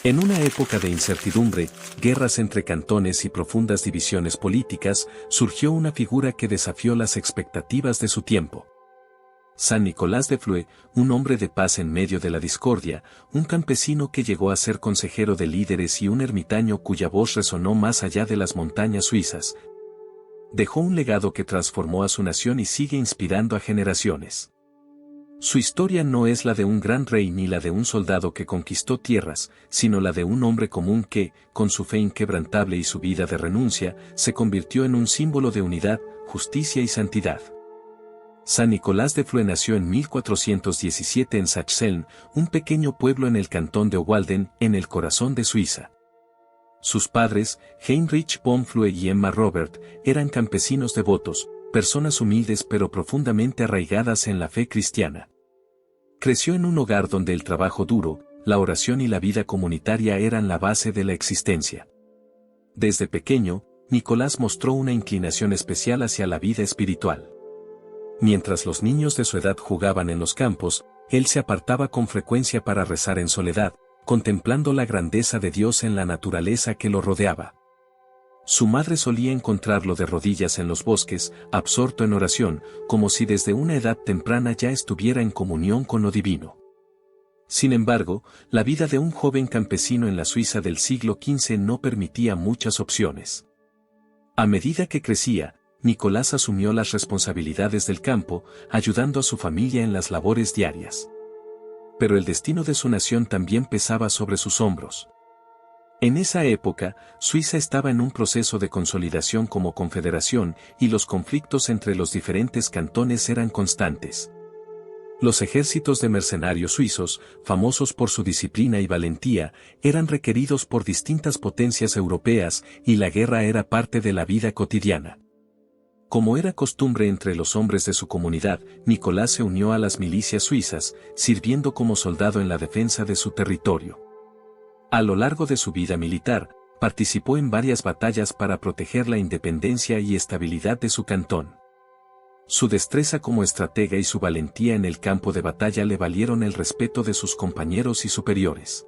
En una época de incertidumbre, guerras entre cantones y profundas divisiones políticas, surgió una figura que desafió las expectativas de su tiempo. San Nicolás de Flue, un hombre de paz en medio de la discordia, un campesino que llegó a ser consejero de líderes y un ermitaño cuya voz resonó más allá de las montañas suizas, dejó un legado que transformó a su nación y sigue inspirando a generaciones. Su historia no es la de un gran rey ni la de un soldado que conquistó tierras, sino la de un hombre común que, con su fe inquebrantable y su vida de renuncia, se convirtió en un símbolo de unidad, justicia y santidad. San Nicolás de Flue nació en 1417 en Sachseln, un pequeño pueblo en el cantón de Obwalden, en el corazón de Suiza. Sus padres, Heinrich von Flue y Emma Robert, eran campesinos devotos, personas humildes pero profundamente arraigadas en la fe cristiana. Creció en un hogar donde el trabajo duro, la oración y la vida comunitaria eran la base de la existencia. Desde pequeño, Nicolás mostró una inclinación especial hacia la vida espiritual. Mientras los niños de su edad jugaban en los campos, él se apartaba con frecuencia para rezar en soledad, contemplando la grandeza de Dios en la naturaleza que lo rodeaba. Su madre solía encontrarlo de rodillas en los bosques, absorto en oración, como si desde una edad temprana ya estuviera en comunión con lo divino. Sin embargo, la vida de un joven campesino en la Suiza del siglo XV no permitía muchas opciones. A medida que crecía, Nicolás asumió las responsabilidades del campo, ayudando a su familia en las labores diarias. Pero el destino de su nación también pesaba sobre sus hombros. En esa época, Suiza estaba en un proceso de consolidación como confederación y los conflictos entre los diferentes cantones eran constantes. Los ejércitos de mercenarios suizos, famosos por su disciplina y valentía, eran requeridos por distintas potencias europeas y la guerra era parte de la vida cotidiana. Como era costumbre entre los hombres de su comunidad, Nicolás se unió a las milicias suizas, sirviendo como soldado en la defensa de su territorio. A lo largo de su vida militar, participó en varias batallas para proteger la independencia y estabilidad de su cantón. Su destreza como estratega y su valentía en el campo de batalla le valieron el respeto de sus compañeros y superiores.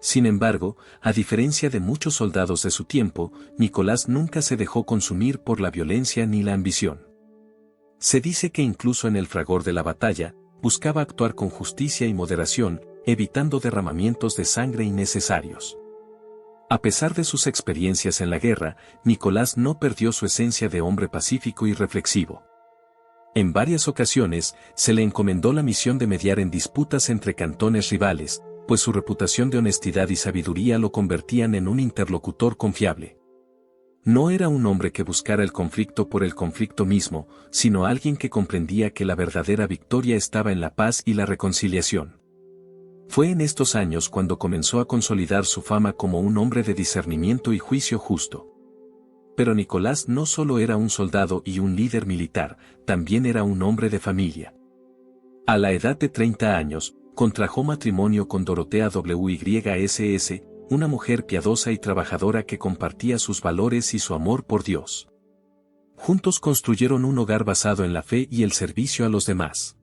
Sin embargo, a diferencia de muchos soldados de su tiempo, Nicolás nunca se dejó consumir por la violencia ni la ambición. Se dice que incluso en el fragor de la batalla, buscaba actuar con justicia y moderación, evitando derramamientos de sangre innecesarios. A pesar de sus experiencias en la guerra, Nicolás no perdió su esencia de hombre pacífico y reflexivo. En varias ocasiones, se le encomendó la misión de mediar en disputas entre cantones rivales, pues su reputación de honestidad y sabiduría lo convertían en un interlocutor confiable. No era un hombre que buscara el conflicto por el conflicto mismo, sino alguien que comprendía que la verdadera victoria estaba en la paz y la reconciliación. Fue en estos años cuando comenzó a consolidar su fama como un hombre de discernimiento y juicio justo. Pero Nicolás no solo era un soldado y un líder militar, también era un hombre de familia. A la edad de 30 años, contrajo matrimonio con Dorotea Wyss, una mujer piadosa y trabajadora que compartía sus valores y su amor por Dios. Juntos construyeron un hogar basado en la fe y el servicio a los demás.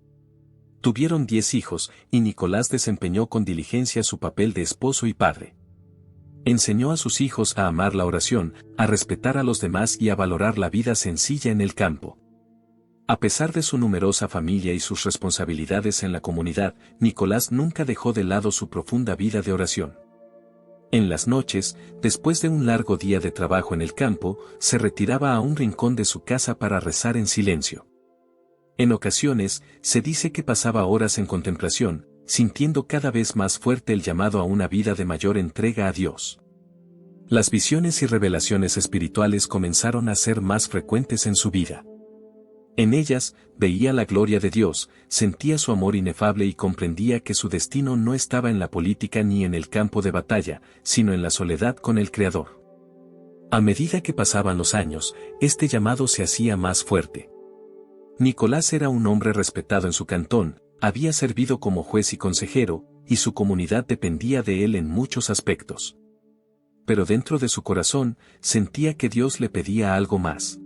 Tuvieron 10 hijos, y Nicolás desempeñó con diligencia su papel de esposo y padre. Enseñó a sus hijos a amar la oración, a respetar a los demás y a valorar la vida sencilla en el campo. A pesar de su numerosa familia y sus responsabilidades en la comunidad, Nicolás nunca dejó de lado su profunda vida de oración. En las noches, después de un largo día de trabajo en el campo, se retiraba a un rincón de su casa para rezar en silencio. En ocasiones, se dice que pasaba horas en contemplación, sintiendo cada vez más fuerte el llamado a una vida de mayor entrega a Dios. Las visiones y revelaciones espirituales comenzaron a ser más frecuentes en su vida. En ellas, veía la gloria de Dios, sentía su amor inefable y comprendía que su destino no estaba en la política ni en el campo de batalla, sino en la soledad con el Creador. A medida que pasaban los años, este llamado se hacía más fuerte. Nicolás era un hombre respetado en su cantón, había servido como juez y consejero, y su comunidad dependía de él en muchos aspectos. Pero dentro de su corazón, sentía que Dios le pedía algo más.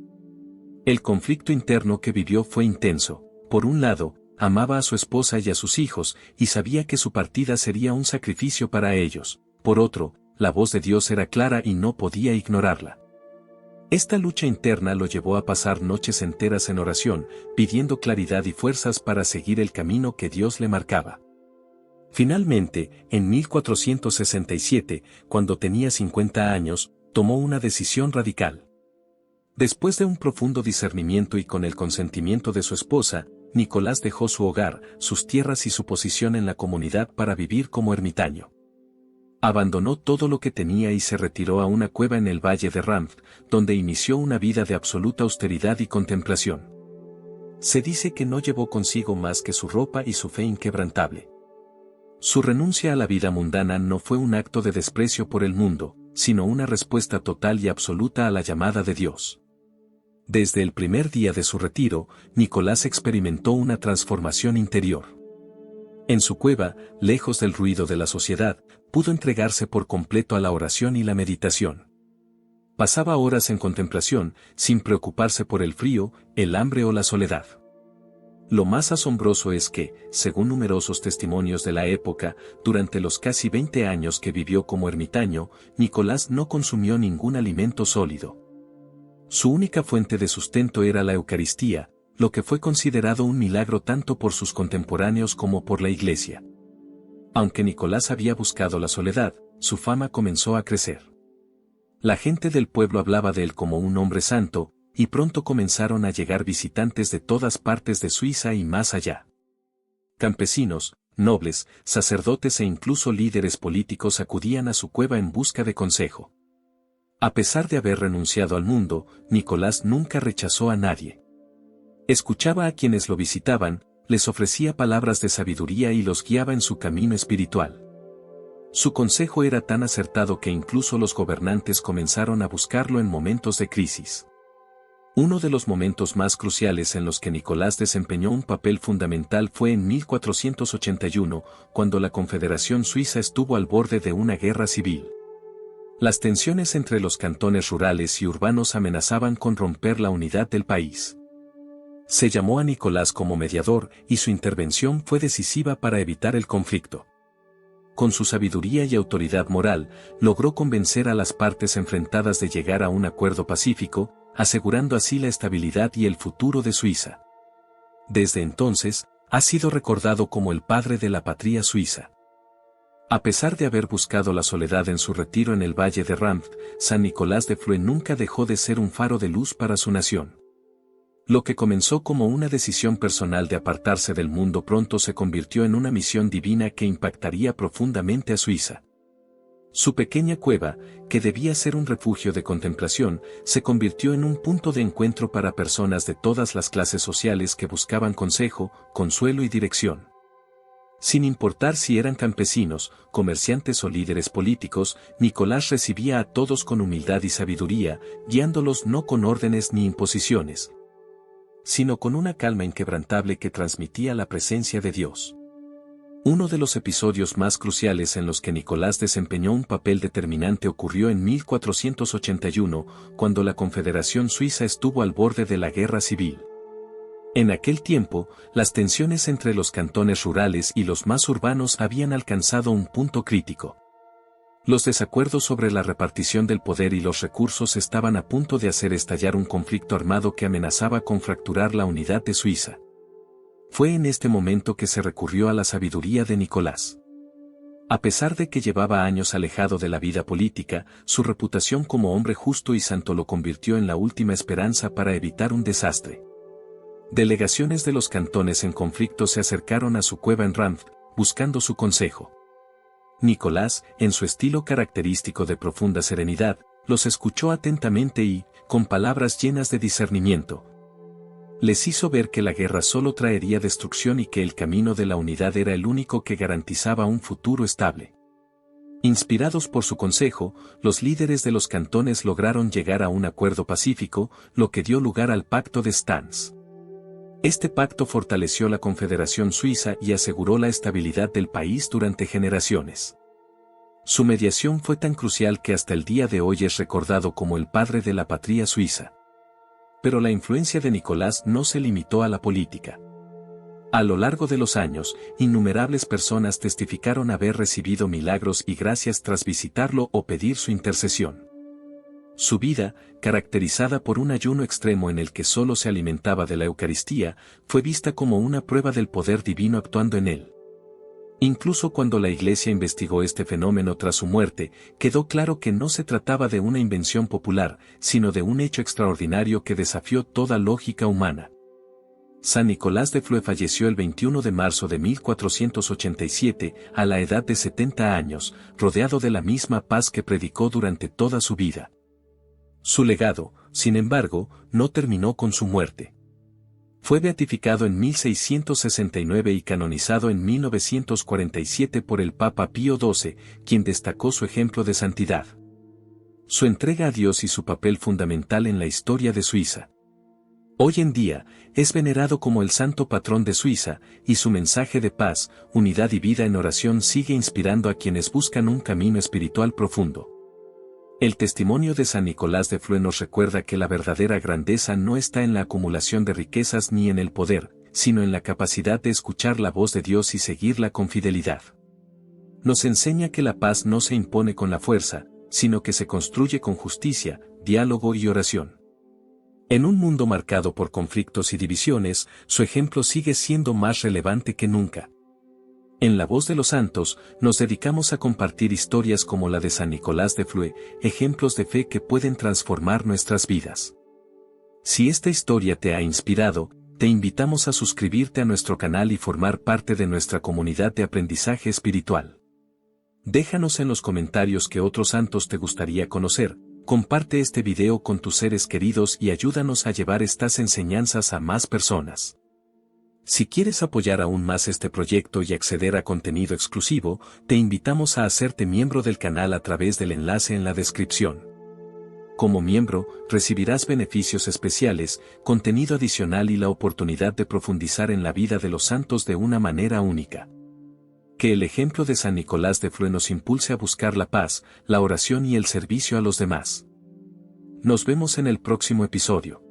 El conflicto interno que vivió fue intenso. Por un lado, amaba a su esposa y a sus hijos, y sabía que su partida sería un sacrificio para ellos. por otro, la voz de Dios era clara y no podía ignorarla. Esta lucha interna lo llevó a pasar noches enteras en oración, pidiendo claridad y fuerzas para seguir el camino que Dios le marcaba. Finalmente, en 1467, cuando tenía 50 años, tomó una decisión radical. Después de un profundo discernimiento y con el consentimiento de su esposa, Nicolás dejó su hogar, sus tierras y su posición en la comunidad para vivir como ermitaño. Abandonó todo lo que tenía y se retiró a una cueva en el valle de Ranf, donde inició una vida de absoluta austeridad y contemplación. Se dice que no llevó consigo más que su ropa y su fe inquebrantable. Su renuncia a la vida mundana no fue un acto de desprecio por el mundo, sino una respuesta total y absoluta a la llamada de Dios. Desde el primer día de su retiro, Nicolás experimentó una transformación interior. En su cueva, lejos del ruido de la sociedad, pudo entregarse por completo a la oración y la meditación. Pasaba horas en contemplación, sin preocuparse por el frío, el hambre o la soledad. Lo más asombroso es que, según numerosos testimonios de la época, durante los casi 20 años que vivió como ermitaño, Nicolás no consumió ningún alimento sólido. Su única fuente de sustento era la Eucaristía, lo que fue considerado un milagro tanto por sus contemporáneos como por la Iglesia. Aunque Nicolás había buscado la soledad, su fama comenzó a crecer. La gente del pueblo hablaba de él como un hombre santo, y pronto comenzaron a llegar visitantes de todas partes de Suiza y más allá. Campesinos, nobles, sacerdotes e incluso líderes políticos acudían a su cueva en busca de consejo. A pesar de haber renunciado al mundo, Nicolás nunca rechazó a nadie. Escuchaba a quienes lo visitaban, les ofrecía palabras de sabiduría y los guiaba en su camino espiritual. Su consejo era tan acertado que incluso los gobernantes comenzaron a buscarlo en momentos de crisis. Uno de los momentos más cruciales en los que Nicolás desempeñó un papel fundamental fue en 1481, cuando la Confederación Suiza estuvo al borde de una guerra civil. Las tensiones entre los cantones rurales y urbanos amenazaban con romper la unidad del país. Se llamó a Nicolás como mediador y su intervención fue decisiva para evitar el conflicto. Con su sabiduría y autoridad moral, logró convencer a las partes enfrentadas de llegar a un acuerdo pacífico, asegurando así la estabilidad y el futuro de Suiza. Desde entonces, ha sido recordado como el padre de la patria suiza. A pesar de haber buscado la soledad en su retiro en el valle de Ranf, San Nicolás de Flue nunca dejó de ser un faro de luz para su nación. Lo que comenzó como una decisión personal de apartarse del mundo pronto se convirtió en una misión divina que impactaría profundamente a Suiza. Su pequeña cueva, que debía ser un refugio de contemplación, se convirtió en un punto de encuentro para personas de todas las clases sociales que buscaban consejo, consuelo y dirección. Sin importar si eran campesinos, comerciantes o líderes políticos, Nicolás recibía a todos con humildad y sabiduría, guiándolos no con órdenes ni imposiciones, sino con una calma inquebrantable que transmitía la presencia de Dios. Uno de los episodios más cruciales en los que Nicolás desempeñó un papel determinante ocurrió en 1481, cuando la Confederación Suiza estuvo al borde de la guerra civil. En aquel tiempo, las tensiones entre los cantones rurales y los más urbanos habían alcanzado un punto crítico. Los desacuerdos sobre la repartición del poder y los recursos estaban a punto de hacer estallar un conflicto armado que amenazaba con fracturar la unidad de Suiza. Fue en este momento que se recurrió a la sabiduría de Nicolás. A pesar de que llevaba años alejado de la vida política, su reputación como hombre justo y santo lo convirtió en la última esperanza para evitar un desastre. Delegaciones de los cantones en conflicto se acercaron a su cueva en Ranf, buscando su consejo. Nicolás, en su estilo característico de profunda serenidad, los escuchó atentamente y, con palabras llenas de discernimiento, les hizo ver que la guerra solo traería destrucción y que el camino de la unidad era el único que garantizaba un futuro estable. Inspirados por su consejo, los líderes de los cantones lograron llegar a un acuerdo pacífico, lo que dio lugar al Pacto de Stans. Este pacto fortaleció la Confederación Suiza y aseguró la estabilidad del país durante generaciones. Su mediación fue tan crucial que hasta el día de hoy es recordado como el padre de la patria suiza. Pero la influencia de Nicolás no se limitó a la política. A lo largo de los años, innumerables personas testificaron haber recibido milagros y gracias tras visitarlo o pedir su intercesión. Su vida, caracterizada por un ayuno extremo en el que solo se alimentaba de la Eucaristía, fue vista como una prueba del poder divino actuando en él. Incluso cuando la Iglesia investigó este fenómeno tras su muerte, quedó claro que no se trataba de una invención popular, sino de un hecho extraordinario que desafió toda lógica humana. San Nicolás de Flue falleció el 21 de marzo de 1487, a la edad de 70 años, rodeado de la misma paz que predicó durante toda su vida. Su legado, sin embargo, no terminó con su muerte. Fue beatificado en 1669 y canonizado en 1947 por el Papa Pío XII, quien destacó su ejemplo de santidad, su entrega a Dios y su papel fundamental en la historia de Suiza. Hoy en día, es venerado como el santo patrón de Suiza, y su mensaje de paz, unidad y vida en oración sigue inspirando a quienes buscan un camino espiritual profundo. El testimonio de San Nicolás de Flue nos recuerda que la verdadera grandeza no está en la acumulación de riquezas ni en el poder, sino en la capacidad de escuchar la voz de Dios y seguirla con fidelidad. Nos enseña que la paz no se impone con la fuerza, sino que se construye con justicia, diálogo y oración. En un mundo marcado por conflictos y divisiones, su ejemplo sigue siendo más relevante que nunca. En La Voz de los Santos, nos dedicamos a compartir historias como la de San Nicolás de Flue, ejemplos de fe que pueden transformar nuestras vidas. Si esta historia te ha inspirado, te invitamos a suscribirte a nuestro canal y formar parte de nuestra comunidad de aprendizaje espiritual. Déjanos en los comentarios qué otros santos te gustaría conocer. Comparte este video con tus seres queridos y ayúdanos a llevar estas enseñanzas a más personas. Si quieres apoyar aún más este proyecto y acceder a contenido exclusivo, te invitamos a hacerte miembro del canal a través del enlace en la descripción. Como miembro, recibirás beneficios especiales, contenido adicional y la oportunidad de profundizar en la vida de los santos de una manera única. Que el ejemplo de San Nicolás de Flue nos impulse a buscar la paz, la oración y el servicio a los demás. Nos vemos en el próximo episodio.